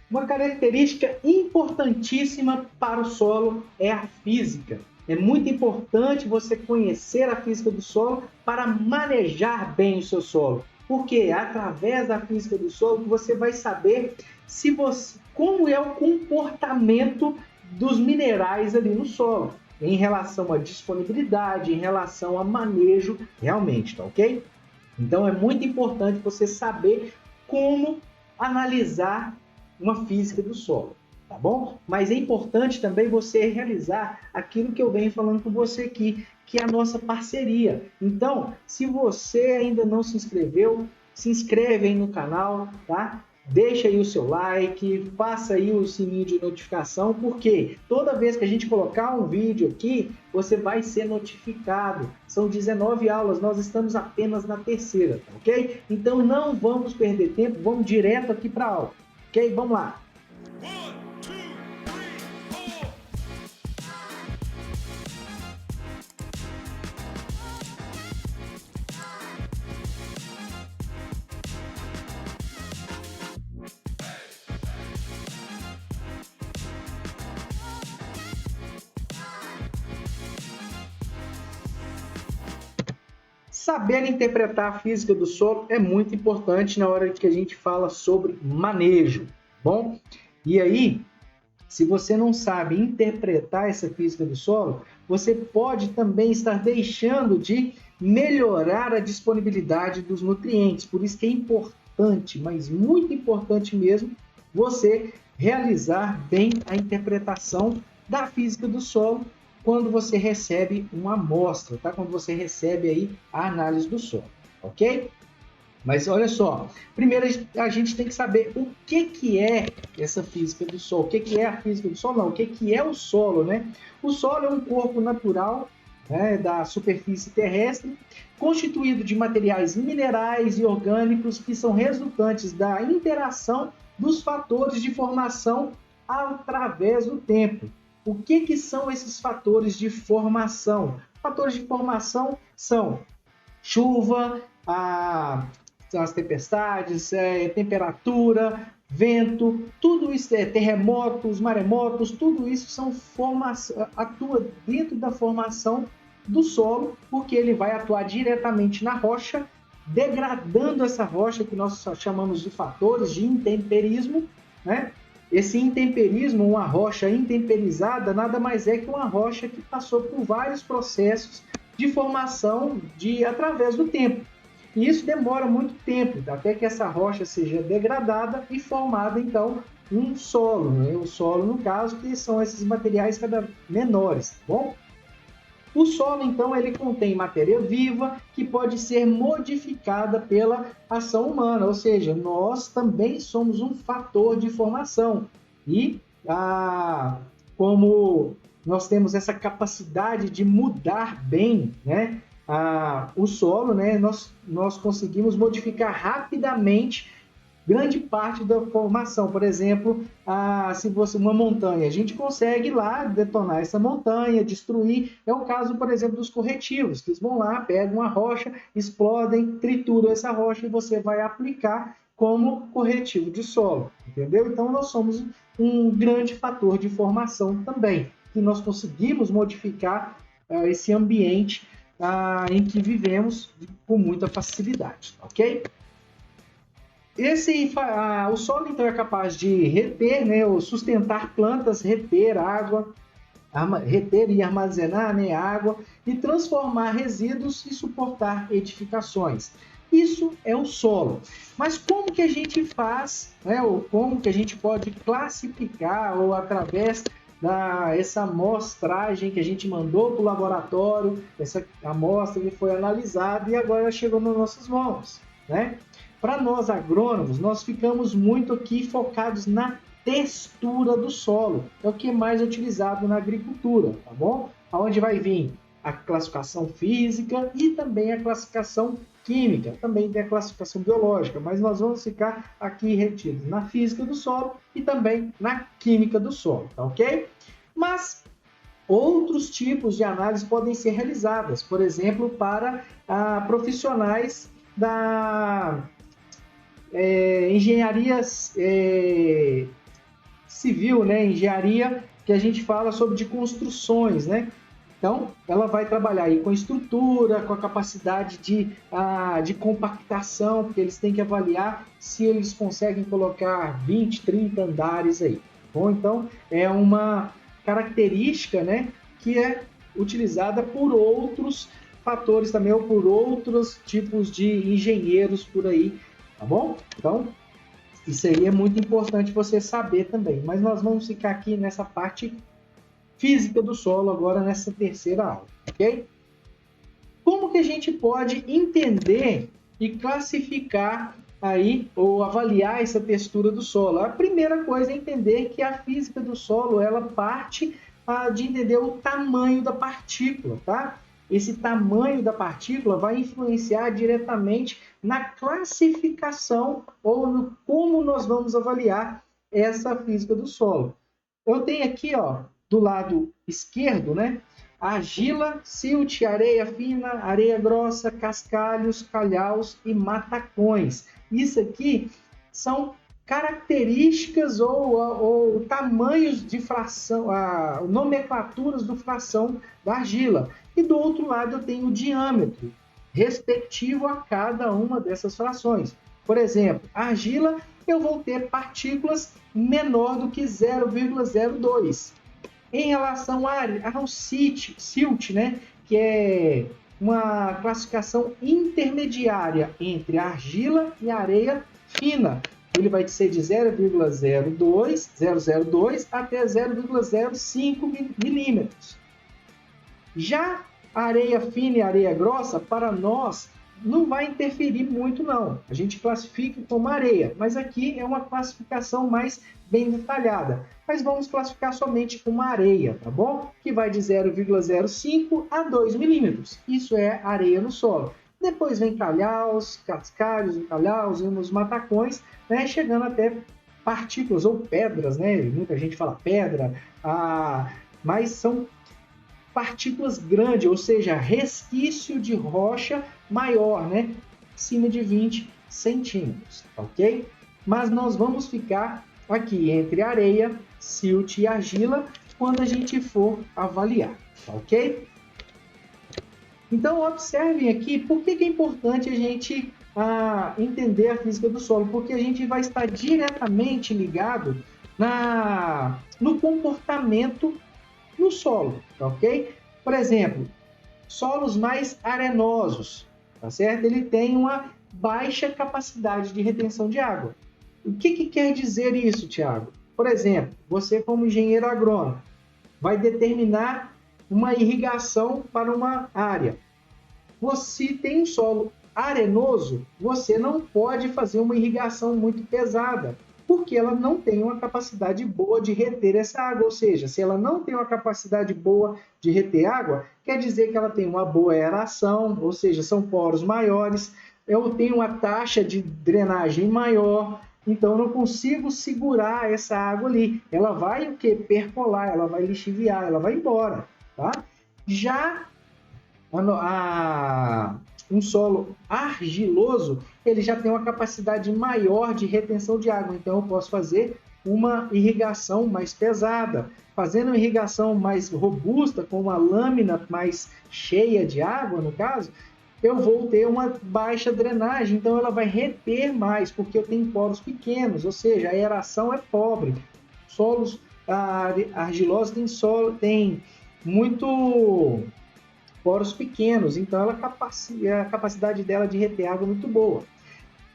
Uma característica importantíssima para o solo é a física. É muito importante você conhecer a física do solo para manejar bem o seu solo. Porque através da física do solo você vai saber como é o comportamento dos minerais ali no solo, em relação à disponibilidade, em relação a manejo, realmente, tá ok? Então é muito importante você saber como analisar uma física do solo, tá bom? Mas é importante também você realizar aquilo que eu venho falando com você aqui, que é a nossa parceria. Então, se você ainda não se inscreveu, se inscreve aí no canal, tá? Deixa aí o seu like, faça aí o sininho de notificação, porque toda vez que a gente colocar um vídeo aqui, você vai ser notificado. São 19 aulas, nós estamos apenas na terceira, tá ok? Então não vamos perder tempo, vamos direto aqui para a aula, ok? Vamos lá. Saber interpretar a física do solo é muito importante na hora que a gente fala sobre manejo, bom? E aí, se você não sabe interpretar essa física do solo, você pode também estar deixando de melhorar a disponibilidade dos nutrientes. Por isso que é importante, mas muito importante mesmo, você realizar bem a interpretação da física do solo quando você recebe uma amostra, tá? Quando você recebe aí a análise do solo, ok? Mas olha só, primeiro a gente tem que saber o que é essa física do solo, o que é a física do solo, não, o que é o solo, né? O solo é um corpo natural, né, da superfície terrestre, constituído de materiais minerais e orgânicos que são resultantes da interação dos fatores de formação através do tempo. O que são esses fatores de formação? Fatores de formação são chuva, as tempestades, temperatura, vento, tudo isso, terremotos, maremotos, tudo isso atua dentro da formação do solo, porque ele vai atuar diretamente na rocha, degradando essa rocha que nós chamamos de fatores de intemperismo, né? Esse intemperismo, uma rocha intemperizada, nada mais é que uma rocha que passou por vários processos de formação através do tempo. E isso demora muito tempo, até que essa rocha seja degradada e formada, então, um solo. Né? O solo, no caso, que são esses materiais cada menores, tá bom? O solo, então, ele contém matéria viva que pode ser modificada pela ação humana, ou seja, nós também somos um fator de formação. E como nós temos essa capacidade de mudar bem, né, o solo, né, nós conseguimos modificar rapidamente grande parte da formação. Por exemplo, se fosse uma montanha, a gente consegue lá detonar essa montanha, destruir. É o caso, por exemplo, dos corretivos, que eles vão lá, pegam uma rocha, explodem, trituram essa rocha e você vai aplicar como corretivo de solo, entendeu? Então, nós somos um grande fator de formação também, que nós conseguimos modificar esse ambiente em que vivemos com muita facilidade, ok? O solo, então, é capaz de reter, né, ou sustentar plantas, reter água, reter e armazenar, né, água, e transformar resíduos e suportar edificações. Isso é o solo. Mas como que a gente faz, né, ou como que a gente pode classificar, ou através essa amostragem que a gente mandou para o laboratório, essa amostra que foi analisada e agora chegou nas nossas mãos, né? Para nós agrônomos, nós ficamos muito aqui focados na textura do solo. É o que é mais utilizado na agricultura, tá bom? Onde vai vir a classificação física e também a classificação química, também tem a classificação biológica, mas nós vamos ficar aqui retidos na física do solo e também na química do solo, tá ok? Mas outros tipos de análise podem ser realizadas, por exemplo, para profissionais da engenharias civil, né, engenharia, que a gente fala sobre de construções, né? Então, ela vai trabalhar aí com estrutura, com a capacidade de compactação, porque eles têm que avaliar se eles conseguem colocar 20, 30 andares aí. Bom, então, é uma característica, né, que é utilizada por outros fatores também, ou por outros tipos de engenheiros por aí, tá bom? Então, isso aí é muito importante você saber também. Mas nós vamos ficar aqui nessa parte física do solo agora nessa terceira aula, ok? Como que a gente pode entender e classificar aí ou avaliar essa textura do solo? A primeira coisa é entender que a física do solo ela parte de entender o tamanho da partícula, tá? Esse tamanho da partícula vai influenciar diretamente na classificação ou no como nós vamos avaliar essa física do solo. Eu tenho aqui, ó, do lado esquerdo, né? Argila, silt, areia fina, areia grossa, cascalhos, calhaus e matacões. Isso aqui são características ou tamanhos de fração, nomenclaturas do fração da argila. E do outro lado eu tenho o diâmetro, respectivo a cada uma dessas frações. Por exemplo, a argila eu vou ter partículas menor do que 0,02. Em relação ao silt, né, que é uma classificação intermediária entre a argila e a areia fina. Ele vai ser de 0,02 até 0,05 milímetros. Já a areia fina e a areia grossa, para nós, não vai interferir muito, não. A gente classifica como areia, mas aqui é uma classificação mais bem detalhada. Mas vamos classificar somente como areia, tá bom? Que vai de 0,05 a 2 milímetros. Isso é areia no solo. Depois vem calhaus, cascalhos, calhaus e uns matacões, né? Chegando até partículas ou pedras, né? Muita gente fala pedra, mas são partículas grandes, ou seja, resquício de rocha maior, né? Acima de 20 centímetros, ok? Mas nós vamos ficar aqui entre areia, silt e argila quando a gente for avaliar, ok? Então, observem aqui por que é importante a gente entender a física do solo, porque a gente vai estar diretamente ligado no comportamento no solo, tá ok? Por exemplo, solos mais arenosos, tá certo? Ele tem uma baixa capacidade de retenção de água. O que quer dizer isso, Tiago? Por exemplo, você como engenheiro agrônomo vai determinar uma irrigação para uma área. Você tem um solo arenoso, você não pode fazer uma irrigação muito pesada, porque ela não tem uma capacidade boa de reter essa água. Ou seja, se ela não tem uma capacidade boa de reter água, quer dizer que ela tem uma boa aeração, ou seja, são poros maiores, eu tenho uma taxa de drenagem maior, então eu não consigo segurar essa água ali. Ela vai o quê? Percolar, ela vai lixiviar, ela vai embora, tá? Já um solo argiloso, ele já tem uma capacidade maior de retenção de água, então eu posso fazer uma irrigação mais pesada. Fazendo uma irrigação mais robusta, com uma lâmina mais cheia de água, no caso, eu vou ter uma baixa drenagem, então ela vai reter mais, porque eu tenho poros pequenos, ou seja, a aeração é pobre. Solos argilosos têm muito poros pequenos, então a capacidade dela de reter água é muito boa.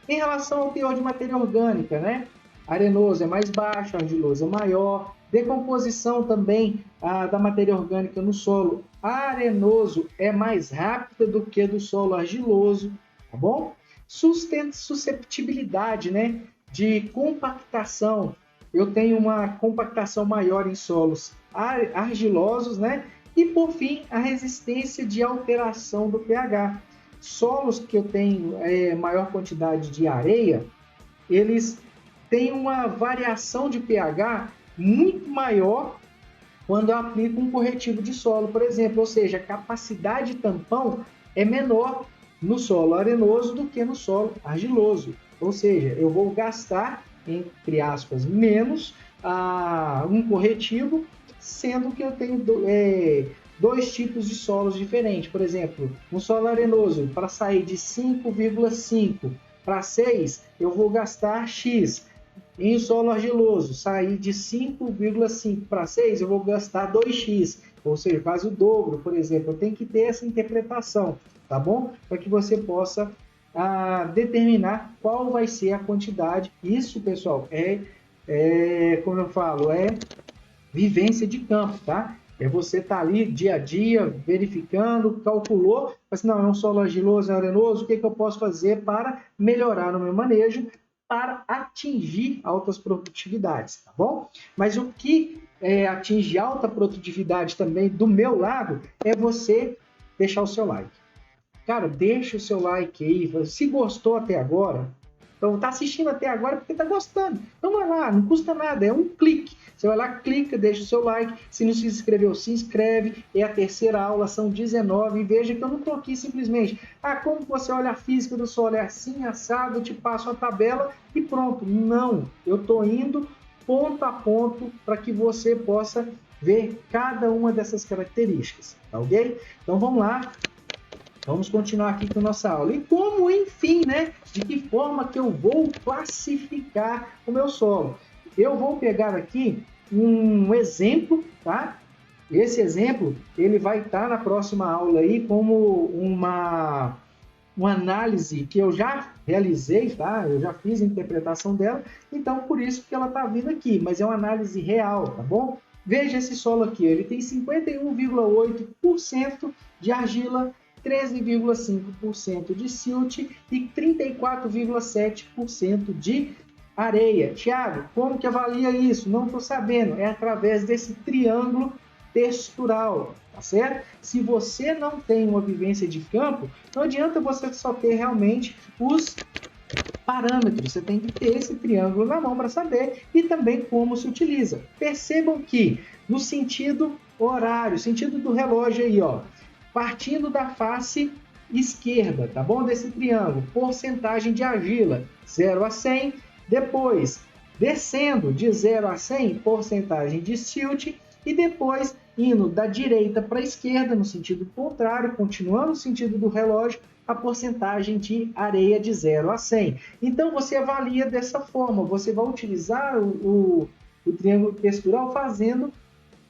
Em relação ao teor de matéria orgânica, né? Arenoso é mais baixo, argiloso é maior. Decomposição também da matéria orgânica no solo arenoso é mais rápida do que do solo argiloso, tá bom? Susceptibilidade, né? De compactação. Eu tenho uma compactação maior em solos argilosos, né? E, por fim, a resistência de alteração do pH. Solos que eu tenho maior quantidade de areia, eles têm uma variação de pH muito maior quando eu aplico um corretivo de solo, por exemplo. Ou seja, a capacidade de tampão é menor no solo arenoso do que no solo argiloso. Ou seja, eu vou gastar, entre aspas, menos um corretivo, sendo que eu tenho dois tipos de solos diferentes. Por exemplo, um solo arenoso, para sair de 5,5 para 6, eu vou gastar X. Em solo argiloso, sair de 5,5 para 6, eu vou gastar 2x, ou seja, quase o dobro, por exemplo. Eu tenho que ter essa interpretação, tá bom? Para que você possa determinar qual vai ser a quantidade. Isso, pessoal, como eu falo, é vivência de campo, tá? É você estar ali dia a dia, verificando, calculou, mas não, é um solo argiloso, é arenoso, o que eu posso fazer para melhorar no meu manejo, para atingir altas produtividades, tá bom? Mas o que atinge alta produtividade também do meu lado é você deixar o seu like. Cara, deixa o seu like aí, se gostou até agora, então tá assistindo até agora porque tá gostando. Então vai lá, não custa nada, é um clique. Você vai lá, clica, deixa o seu like. Se não se inscreveu, se inscreve. É a terceira aula, são 19. E veja que eu não estou aqui simplesmente. Como você olha a física do solo? É assim, assado, eu te passo a tabela e pronto. Não, eu estou indo ponto a ponto para que você possa ver cada uma dessas características, tá ok? Então vamos lá. Vamos continuar aqui com a nossa aula. E como, enfim, né? De que forma que eu vou classificar o meu solo? Eu vou pegar aqui um exemplo, tá? Esse exemplo, ele vai estar na próxima aula aí como uma análise que eu já realizei, tá? Eu já fiz a interpretação dela, então por isso que ela está vindo aqui, mas é uma análise real, tá bom? Veja esse solo aqui, ele tem 51,8% de argila, 13,5% de silt e 34,7% de areia. Tiago, como que avalia isso? Não estou sabendo. É através desse triângulo textural, tá certo? Se você não tem uma vivência de campo, não adianta você só ter realmente os parâmetros. Você tem que ter esse triângulo na mão para saber e também como se utiliza. Percebam que no sentido horário, sentido do relógio aí, ó, partindo da face esquerda, tá bom? Desse triângulo, porcentagem de argila, 0 a 100. Depois, descendo de 0 a 100, porcentagem de silt. E depois, indo da direita para a esquerda, no sentido contrário, continuando no sentido do relógio, a porcentagem de areia de 0 a 100. Então, você avalia dessa forma. Você vai utilizar o triângulo textural fazendo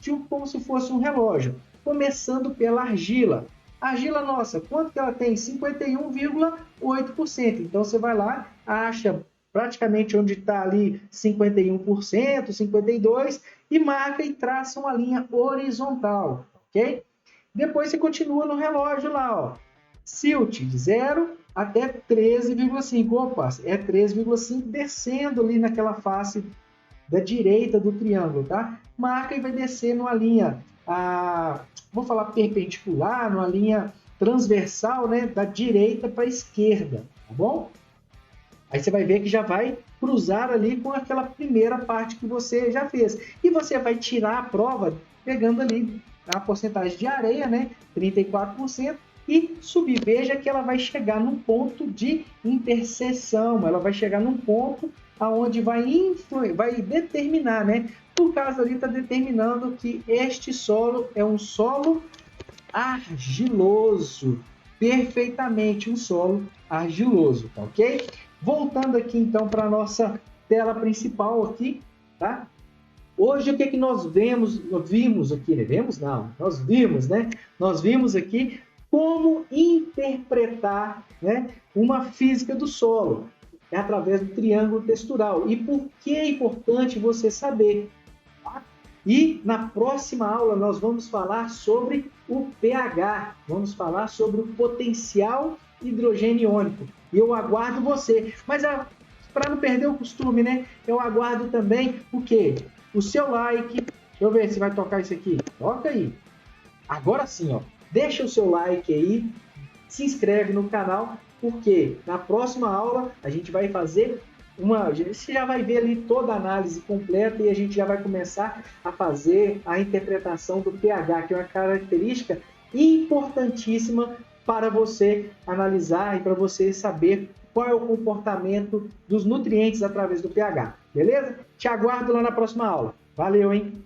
tipo como se fosse um relógio. Começando pela argila. A argila nossa, quanto que ela tem? 51,8%. Então, você vai lá, acha praticamente onde está ali 51%, 52%, e marca e traça uma linha horizontal, ok? Depois você continua no relógio lá, ó. Silt, de 0 até 13,5. Opa, é 13,5 descendo ali naquela face da direita do triângulo, tá? Marca e vai descer numa linha, vou falar perpendicular, numa linha transversal, né? Da direita para a esquerda, tá bom? Aí você vai ver que já vai cruzar ali com aquela primeira parte que você já fez. E você vai tirar a prova pegando ali a porcentagem de areia, né? 34%, e subir. Veja que ela vai chegar num ponto de interseção, ela vai chegar num ponto aonde vai determinar, né? No caso ali está determinando que este solo é um solo argiloso, perfeitamente um solo argiloso, tá ok? Voltando aqui então para a nossa tela principal aqui, tá? Hoje o que nós vimos aqui, né? Nós vimos, né? Nós vimos aqui como interpretar, né, uma física do solo através do triângulo textural. E por que é importante você saber? Tá? E na próxima aula nós vamos falar sobre o pH, vamos falar sobre o potencial hidrogênio iônico. E eu aguardo você. Mas para não perder o costume, né? Eu aguardo também o quê? O seu like. Deixa eu ver se vai tocar isso aqui. Toca aí. Agora sim, ó. Deixa o seu like aí, se inscreve no canal, porque na próxima aula a gente vai fazer você já vai ver ali toda a análise completa e a gente já vai começar a fazer a interpretação do pH, que é uma característica importantíssima para você analisar e para você saber qual é o comportamento dos nutrientes através do pH. beleza? Te aguardo lá na próxima aula. Valeu, hein?